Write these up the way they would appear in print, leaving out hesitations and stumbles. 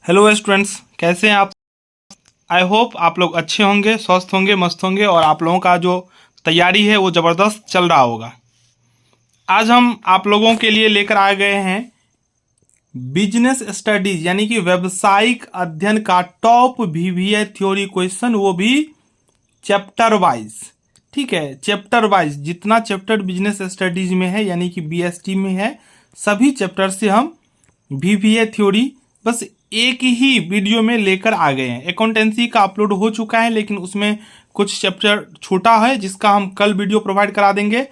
Hello students, कैसे हैं आप। आई होप आप लोग अच्छे होंगे, स्वस्थ होंगे, मस्त होंगे और आप लोगों का जो तैयारी है वो ज़बरदस्त चल रहा होगा। आज हम आप लोगों के लिए लेकर आ गए हैं बिजनेस स्टडीज यानी कि व्यावसायिक अध्ययन का टॉप वीवीआई थ्योरी क्वेश्चन, वो भी चैप्टर वाइज। ठीक है, चैप्टर वाइज जितना चैप्टर बिजनेस स्टडीज में है यानी कि बीएसटी में है, सभी चैप्टर से हम वीवीए थ्योरी बस एक ही वीडियो में लेकर आ गए हैं। अकाउंटेंसी का अपलोड हो चुका है लेकिन उसमें कुछ चैप्टर छूटा है जिसका हम कल वीडियो प्रोवाइड करा देंगे।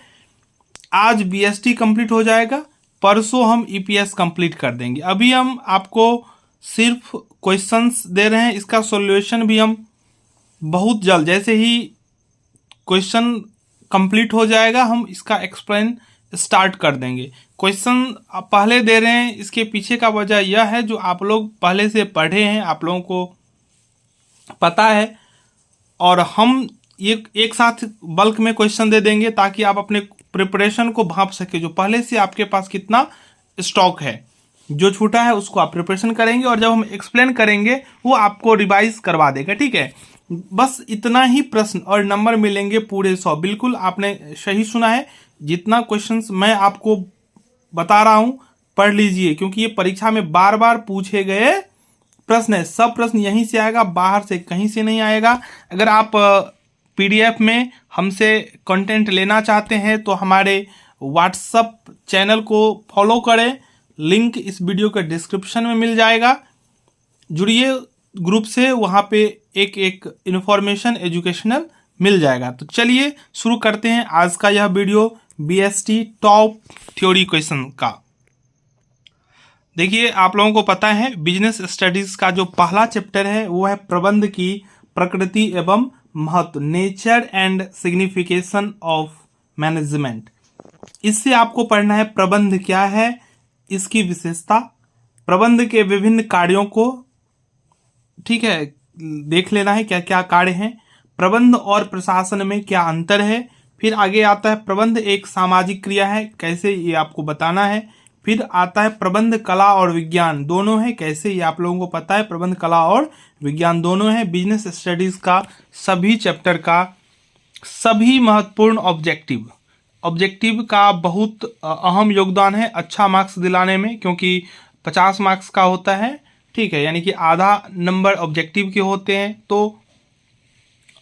आज बीएसटी कंप्लीट हो जाएगा, परसों हम ईपीएस कंप्लीट कर देंगे। अभी हम आपको सिर्फ क्वेश्चंस दे रहे हैं, इसका सॉल्यूशन भी हम बहुत जल्द, जैसे ही क्वेश्चन कंप्लीट हो जाएगा हम इसका एक्सप्लेन स्टार्ट कर देंगे। क्वेश्चन आप पहले दे रहे हैं, इसके पीछे का वजह यह है जो आप लोग पहले से पढ़े हैं, आप लोगों को पता है, और हम ये एक साथ बल्क में क्वेश्चन दे देंगे ताकि आप अपने प्रिपरेशन को भांप सके, जो पहले से आपके पास कितना स्टॉक है। जो छूटा है उसको आप प्रिपरेशन करेंगे और जब हम एक्सप्लेन करेंगे वो आपको रिवाइज करवा देगा। ठीक है, बस इतना ही प्रश्न और नंबर मिलेंगे पूरे 100। बिल्कुल आपने सही सुना है, जितना क्वेश्चंस मैं आपको बता रहा हूं पढ़ लीजिए, क्योंकि ये परीक्षा में बार बार पूछे गए प्रश्न है। सब प्रश्न यहीं से आएगा, बाहर से कहीं से नहीं आएगा। अगर आप पीडीएफ में हमसे कंटेंट लेना चाहते हैं तो हमारे व्हाट्सएप चैनल को फॉलो करें, लिंक इस वीडियो के डिस्क्रिप्शन में मिल जाएगा। जुड़िए ग्रुप से, वहाँ पे एक एक इन्फॉर्मेशन एजुकेशनल मिल जाएगा। तो चलिए शुरू करते हैं आज का यह video BST top theory question का। देखिए, आप लोगों को पता है बिजनेस स्टडीज का जो पहला चैप्टर है वो है प्रबंध की प्रकृति एवं महत्व, nature and signification of management. इससे आपको पढ़ना है प्रबंध क्या है, इसकी विशेषता, प्रबंध के विभिन्न कार्यों को, ठीक है, देख लेना है क्या क्या कार्य हैं, प्रबंध और प्रशासन में क्या अंतर है। फिर आगे आता है प्रबंध एक सामाजिक क्रिया है, कैसे, ये आपको बताना है। फिर आता है प्रबंध कला और विज्ञान दोनों है, कैसे, ये आप लोगों को पता है, प्रबंध कला और विज्ञान दोनों है। बिजनेस स्टडीज का सभी चैप्टर का सभी महत्वपूर्ण ऑब्जेक्टिव का बहुत अहम योगदान है अच्छा मार्क्स दिलाने में, क्योंकि 50 मार्क्स का होता है। ठीक है, यानी कि आधा नंबर ऑब्जेक्टिव के होते हैं, तो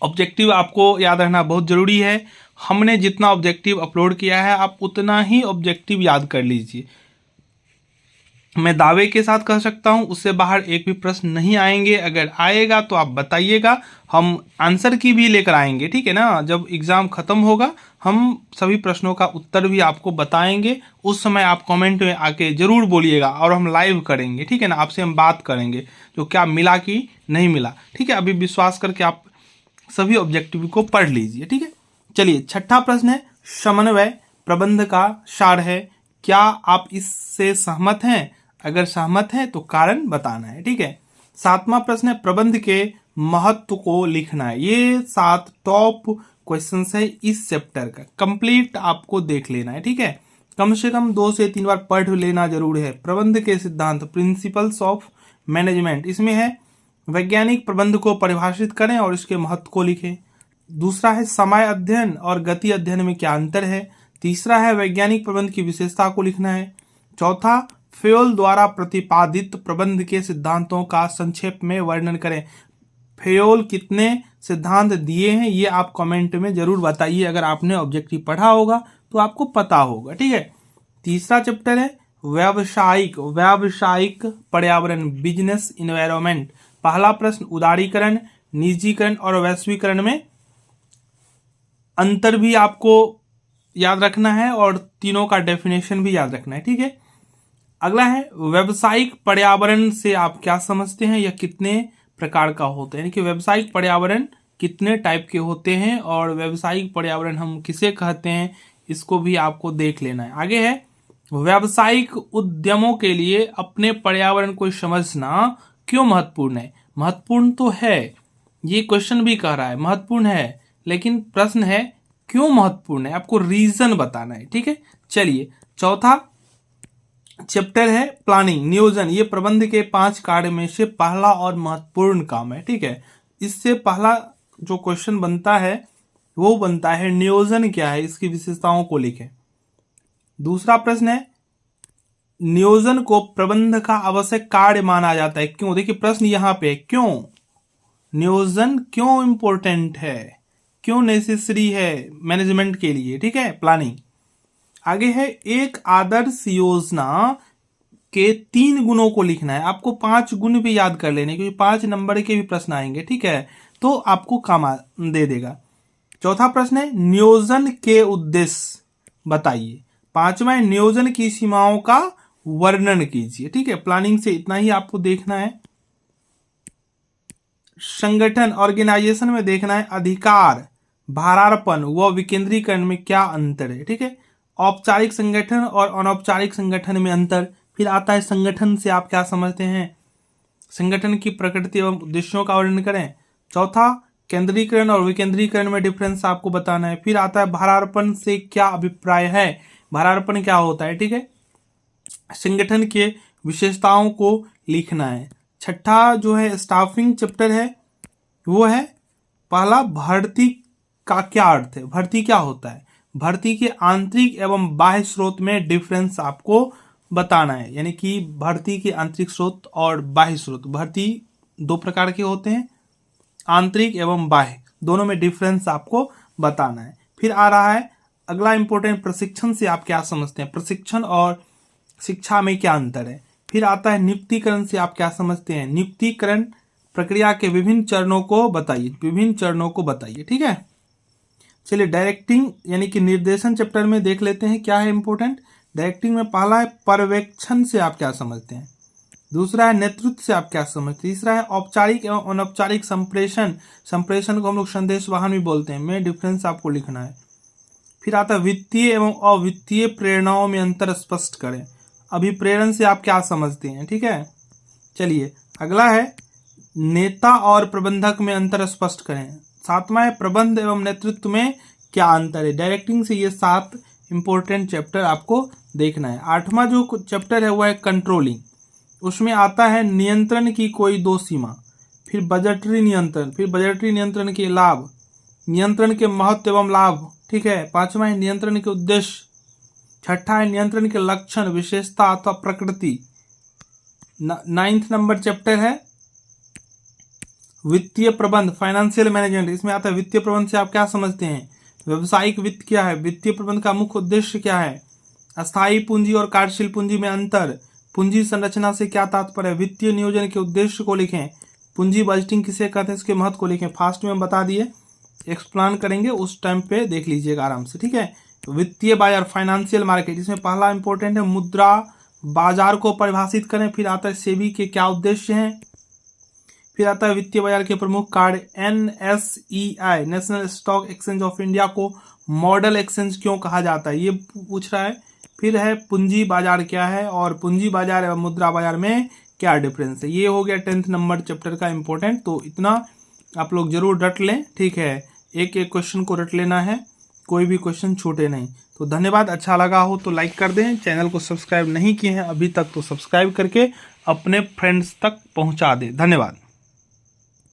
ऑब्जेक्टिव आपको याद रखना बहुत ज़रूरी है। हमने जितना ऑब्जेक्टिव अपलोड किया है आप उतना ही ऑब्जेक्टिव याद कर लीजिए। मैं दावे के साथ कह सकता हूं उससे बाहर एक भी प्रश्न नहीं आएंगे। अगर आएगा तो आप बताइएगा, हम आंसर की भी लेकर आएंगे। ठीक है ना, जब एग्ज़ाम ख़त्म होगा हम सभी प्रश्नों का उत्तर भी आपको बताएंगे। उस समय आप कमेंट में आके ज़रूर बोलिएगा और हम लाइव करेंगे। ठीक है ना, आपसे हम बात करेंगे जो क्या मिला कि नहीं मिला। ठीक है, अभी विश्वास करके आप सभी ऑब्जेक्टिव को पढ़ लीजिए। ठीक है, चलिए छठा प्रश्न है समन्वय प्रबंध का सार है, क्या आप इससे सहमत हैं? अगर सहमत हैं तो कारण बताना है। ठीक है, सातवां प्रश्न है प्रबंध के महत्व को लिखना है। ये 7 टॉप क्वेश्चंस है इस चैप्टर का, कंप्लीट आपको देख लेना है। ठीक है, कम से कम 2 से 3 बार पढ़ लेना जरूर है। प्रबंध के सिद्धांत, प्रिंसिपल्स ऑफ मैनेजमेंट, इसमें है वैज्ञानिक प्रबंध को परिभाषित करें और इसके महत्व को लिखें। दूसरा है समय अध्ययन और गति अध्ययन में क्या अंतर है। तीसरा है वैज्ञानिक प्रबंध की विशेषता को लिखना है। चौथा, फेयोल द्वारा प्रतिपादित प्रबंध के सिद्धांतों का संक्षेप में वर्णन करें। फेयोल कितने सिद्धांत दिए हैं ये आप कमेंट में जरूर बताइए, अगर आपने ऑब्जेक्टिव पढ़ा होगा तो आपको पता होगा। ठीक है, तीसरा चैप्टर है व्यावसायिक पर्यावरण, बिजनेस इन्वायरमेंट। पहला प्रश्न, उदारीकरण, निजीकरण और वैश्वीकरण में अंतर भी आपको याद रखना है और तीनों का डेफिनेशन भी याद रखना है। ठीक है, अगला है व्यावसायिक पर्यावरण से आप क्या समझते हैं, यह कितने प्रकार का होता है, यानी कि व्यावसायिक पर्यावरण कितने टाइप के होते हैं और व्यावसायिक पर्यावरण हम किसे कहते हैं, इसको भी आपको देख लेना है। आगे है व्यावसायिक उद्यमों के लिए अपने पर्यावरण को समझना क्यों महत्वपूर्ण है। महत्वपूर्ण तो है, ये क्वेश्चन भी कह रहा है महत्वपूर्ण है, लेकिन प्रश्न है क्यों महत्वपूर्ण है, आपको रीजन बताना है। ठीक है, चलिए चौथा, चैप्टर है प्लानिंग, नियोजन। ये प्रबंध के 5 कार्य में से पहला और महत्वपूर्ण काम है, ठीक है। इससे पहला जो क्वेश्चन बनता है वो बनता है नियोजन क्या है, इसकी विशेषताओं को लिखें। दूसरा प्रश्न है नियोजन को प्रबंध का आवश्यक कार्य माना जाता है, क्यों? देखिए प्रश्न यहां पे क्यों, नियोजन क्यों इंपॉर्टेंट है, क्यों नेसेसरी है मैनेजमेंट के लिए, ठीक है, प्लानिंग। आगे है एक आदर्श योजना के 3 गुणों को लिखना है। आपको 5 गुण भी याद कर लेने, क्योंकि 5 नंबर के भी प्रश्न आएंगे, ठीक है, तो आपको काम दे देगा। चौथा प्रश्न है नियोजन के उद्देश्य बताइए। पांचवा है नियोजन की सीमाओं का वर्णन कीजिए, ठीक है। प्लानिंग से इतना ही आपको देखना है। संगठन ऑर्गेनाइजेशन में देखना है अधिकार, भारार्पण व विकेंद्रीकरण में क्या अंतर है, ठीक है। औपचारिक संगठन और अनौपचारिक संगठन में अंतर। फिर आता है संगठन से आप क्या समझते हैं, संगठन की प्रकृति एवं उद्देश्यों का वर्णन करें। चौथा केंद्रीकरण और विकेंद्रीकरण में डिफरेंस आपको बताना है। फिर आता है भारार्पण से क्या अभिप्राय है, भारार्पण क्या होता है, ठीक है। संगठन के विशेषताओं को लिखना है। छठा जो है स्टाफिंग चैप्टर है वो है पहला भर्ती का क्या अर्थ है, भर्ती क्या होता है, भर्ती के आंतरिक एवं बाह्य स्रोत में डिफरेंस आपको बताना है। यानी कि भर्ती के आंतरिक स्रोत और बाह्य स्रोत, भर्ती 2 प्रकार के होते हैं, आंतरिक एवं बाह्य, दोनों में डिफरेंस आपको बताना है। फिर आ रहा है अगला इंपॉर्टेंट प्रशिक्षण से आप क्या समझते हैं, प्रशिक्षण और शिक्षा में क्या अंतर है। फिर आता है नियुक्तिकरण से आप क्या समझते हैं, नियुक्तिकरण प्रक्रिया के विभिन्न चरणों को बताइए, विभिन्न चरणों को बताइए, ठीक है। चलिए डायरेक्टिंग यानी कि निर्देशन चैप्टर में देख लेते हैं क्या है इंपॉर्टेंट। डायरेक्टिंग में पहला है पर्यवेक्षण से आप क्या समझते हैं, दूसरा है नेतृत्व से आप क्या समझते हैं, तीसरा है औपचारिक एवं अनौपचारिक संप्रेषण, संप्रेषण को हम लोग संदेश वाहन भी बोलते हैं, में डिफरेंस आपको लिखना है। फिर आता है वित्तीय एवं अवित्तीय प्रेरणाओं में अंतर स्पष्ट करें, अभिप्रेरण से आप क्या समझते हैं, ठीक है। चलिए अगला है नेता और प्रबंधक में अंतर स्पष्ट करें। सातवां है प्रबंध एवं नेतृत्व में क्या अंतर है। डायरेक्टिंग से ये 7 इंपॉर्टेंट चैप्टर आपको देखना है। 8वां जो चैप्टर है वो है कंट्रोलिंग, उसमें आता है नियंत्रण की कोई 2 सीमा, फिर बजटरी नियंत्रण, फिर बजटरी नियंत्रण के लाभ, नियंत्रण के महत्व एवं लाभ, ठीक है। 5वां है नियंत्रण के उद्देश्य, छठा है नियंत्रण के लक्षण, विशेषता अथवा प्रकृति। 9th नंबर चैप्टर है वित्तीय प्रबंध, फाइनेंशियल मैनेजमेंट। इसमें आता है वित्तीय प्रबंध से आप क्या समझते हैं, व्यवसायिक वित्त क्या है, वित्तीय प्रबंध का मुख्य उद्देश्य क्या है, अस्थायी पूंजी और कार्यशील पूंजी में अंतर, पूंजी संरचना से क्या तात्पर्य है, वित्तीय नियोजन के उद्देश्य को लिखें, पूंजी बजटिंग किसे कहते हैं इसके महत्व को लिखें। फास्ट में बता दिए, एक्सप्लेन करेंगे उस टाइम पे देख लीजिएगा आराम से, ठीक है। वित्तीय बाजार, फाइनेंशियल मार्केट, इसमें पहला इंपॉर्टेंट है मुद्रा बाजार को परिभाषित करें। फिर आता है सेबी के क्या उद्देश्य हैं। फिर आता है वित्तीय बाजार के प्रमुख कार्य, NSEI national stock exchange of India को मॉडल एक्सचेंज क्यों कहा जाता है, ये पूछ रहा है। फिर है पूंजी बाजार क्या है और पूंजी बाजार एवं मुद्रा बाजार में क्या डिफरेंस है। ये हो गया 10th नंबर चैप्टर का इंपॉर्टेंट, तो इतना आप लोग जरूर रट लें, ठीक है। एक एक क्वेश्चन को रट लेना है, कोई भी क्वेश्चन छूटे नहीं। तो धन्यवाद, अच्छा लगा हो तो लाइक कर दें, चैनल को सब्सक्राइब नहीं किए हैं अभी तक तो सब्सक्राइब करके अपने फ्रेंड्स तक पहुंचा दें। धन्यवाद।